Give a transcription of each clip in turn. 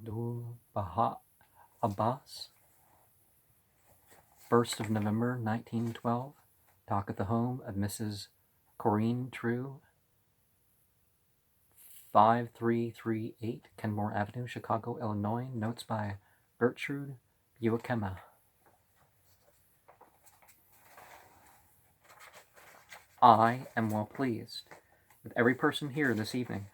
Abdul Baha Abbas, 1st of November 1912, talk at the home of Mrs. Corinne True, 5338 Kenmore Avenue, Chicago, Illinois. Notes by Gertrude Buikema. I am well pleased with every person here this evening.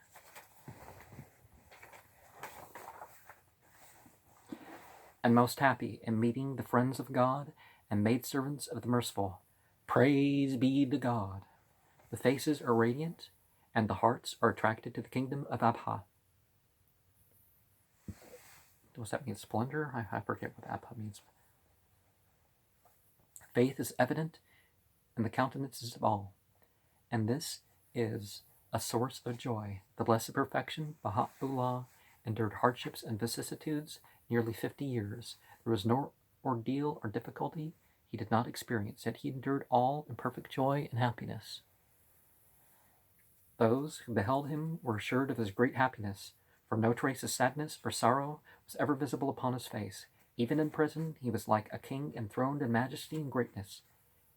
And most happy in meeting the friends of God and maidservants of the merciful. Praise be to God. The faces are radiant, and the hearts are attracted to the kingdom of Abha. Does that mean splendor? I forget what Abha means. Faith is evident in the countenances of all, and this is a source of joy. The Blessed Perfection, Baha'u'llah, endured hardships and vicissitudes nearly 50 years. There was no ordeal or difficulty he did not experience, yet he endured all in perfect joy and happiness. Those who beheld him were assured of his great happiness, for no trace of sadness or sorrow was ever visible upon his face. Even in prison, he was like a king enthroned in majesty and greatness,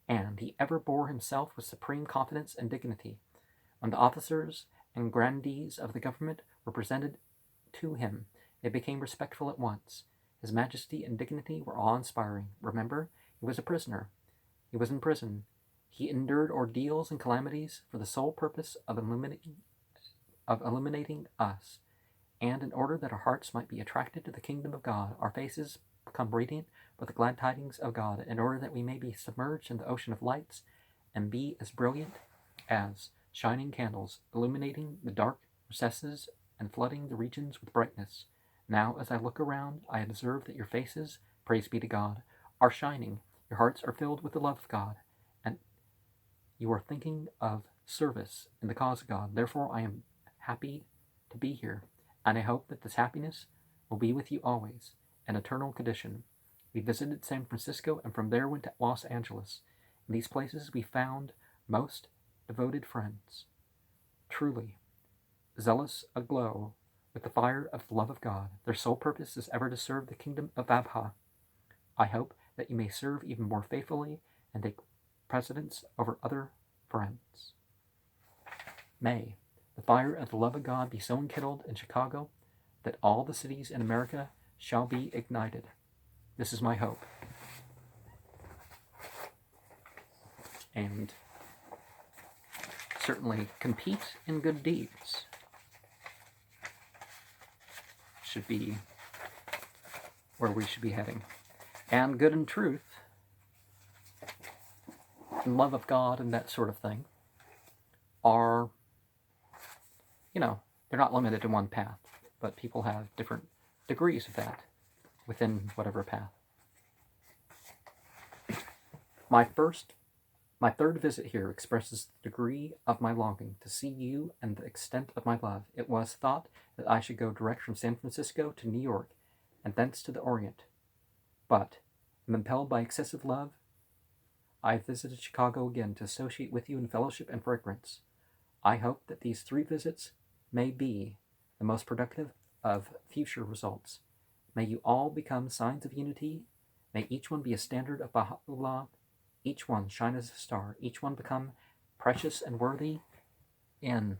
and he ever bore himself with supreme confidence and dignity. When the officers and grandees of the government were presented to him, they became respectful at once. His majesty and dignity were awe-inspiring. Remember, he was a prisoner. He was in prison. He endured ordeals and calamities for the sole purpose of illuminating us, and in order that our hearts might be attracted to the kingdom of God, our faces become radiant with the glad tidings of God, in order that we may be submerged in the ocean of lights and be as brilliant as shining candles, illuminating the dark recesses and flooding the regions with brightness. Now, as I look around, I observe that your faces, praise be to God, are shining. Your hearts are filled with the love of God, and you are thinking of service in the cause of God. Therefore, I am happy to be here, and I hope that this happiness will be with you always, an eternal condition. We visited San Francisco, and from there went to Los Angeles. In these places, we found most devoted friends, truly zealous aglow with the fire of the love of God. Their sole purpose is ever to serve the kingdom of Abha. I hope that you may serve even more faithfully and take precedence over other friends. May the fire of the love of God be so enkindled in Chicago that all the cities in America shall be ignited. This is my hope. And certainly compete in good deeds should be where we should be heading. And good and truth and love of God and that sort of thing are, they're not limited to one path, but people have different degrees of that within whatever path. My third visit here expresses the degree of my longing to see you and the extent of my love. It was thought that I should go direct from San Francisco to New York and thence to the Orient. But, impelled by excessive love, I have visited Chicago again to associate with you in fellowship and fragrance. I hope that these 3 visits may be the most productive of future results. May you all become signs of unity. May each one be a standard of Baha'u'llah. Each one shine as a star. Each one become precious and worthy in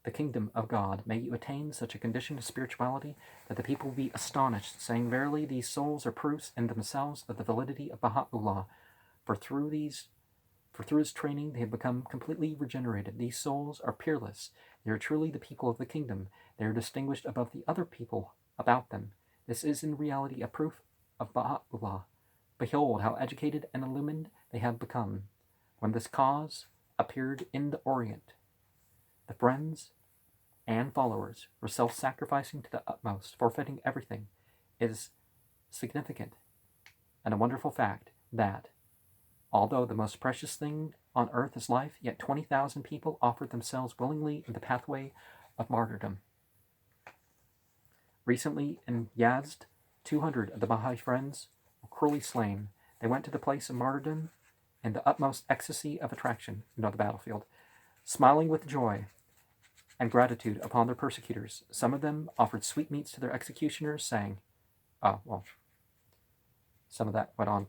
the kingdom of God. May you attain such a condition of spirituality that the people will be astonished, saying, verily, these souls are proofs in themselves of the validity of Baha'u'llah. For through his training, they have become completely regenerated. These souls are peerless. They are truly the people of the kingdom. They are distinguished above the other people about them. This is in reality a proof of Baha'u'llah. Behold how educated and illumined they have become. When this cause appeared in the Orient, the friends and followers were self-sacrificing to the utmost, forfeiting everything. It is significant and a wonderful fact that, although the most precious thing on earth is life, yet 20,000 people offered themselves willingly in the pathway of martyrdom. Recently in Yazd, 200 of the Baha'i friends were cruelly slain. They went to the place of martyrdom in the utmost ecstasy of attraction, the battlefield, smiling with joy and gratitude upon their persecutors. Some of them offered sweetmeats to their executioners, saying, some of that went on